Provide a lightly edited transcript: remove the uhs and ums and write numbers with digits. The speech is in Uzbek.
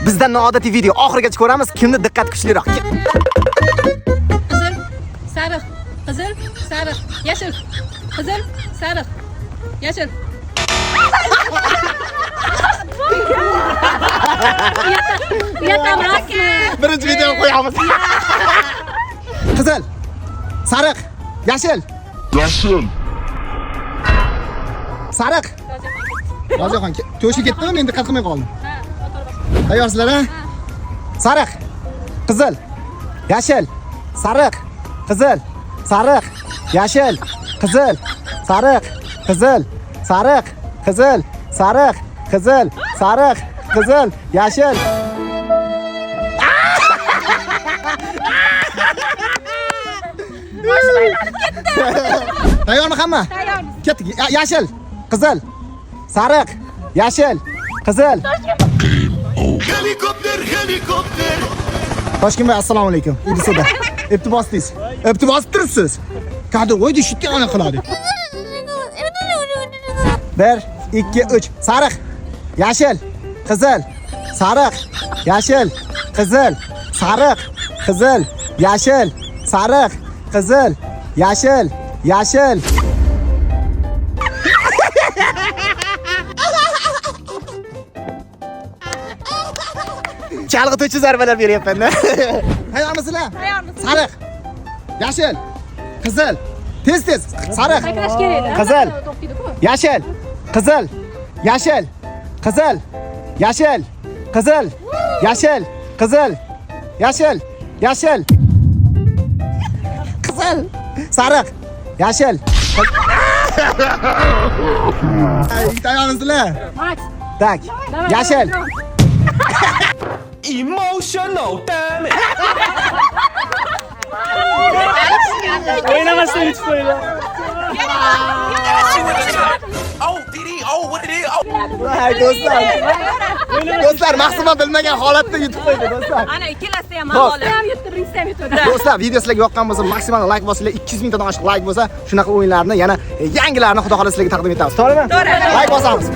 Bizdan noodatiy video oxirigacha ko'ramiz. Kimni diqqat kuchliroq? Qizil, sariq, qizil, sariq, yashil. Qizil, sariq, yashil. Uyataman. Birinchi videoni qo'yamiz. Qizil, sariq, yashil. Yashil. Sariq. Rozixon, to'shi ketdimi? Men diqqat qilmay qoldim. Tayyorsizlar, ha? Sariq, qizil, yashil, sariq, qizil, sariq, yashil, qizil, sariq, qizil, sariq, qizil, sariq, qizil, sariq, qizil, yashil. Tayyormi hamma? Tayyormiz. Ketdik. Yashil, qizil, sariq, yashil, qizil. Helikopter. Toshkent Boy, assalomu alaykum. Idisada. Epti bosdingiz. Epti bosib turibsiz. Kadr qo'ydi, shitni ana qiladi. 1 2 3 sariq, yashil, qizil, sariq, yashil, qizil, sariq, qizil, yashil, sariq, qizil, yashil, yashil. Chalg'ituvchi zarbalar beryapman-da. Tayyormisizlar? Tayyormiz. Sariq, yashil, qizil, tez, sariq, Sakrash kerak. Qizil. To'xtaydi-ku. yashil, qizil, yashil, qizil, yashil, qizil, yashil, qizil, yashil, yashil, qizil, sariq, yashil. Tayyormisizlar? Max. Tak, Давай, yashil. давай, Emotional damage. O'ynamasdan yutib qo'ydi. Oh, did he? Oh, what it is? Oh. Voy do'stlar, Mahsuma bilmagan holatda yutib qo'ydi do'stlar. Ana ikkalasi ham Xo'p. aholi. Ham yutdi, birinchisi ham yutdi. Do'stlar, video sizlarga yoqqan bo'lsa, maksimal like bosinglar, 200 mingdan oshiq like bo'lsa, shunaqa o'yinlarni yana yangilarini xudo xohlasa sizlarga taqdim etamiz. To'g'rimi? To'g'ri. Like bosamiz.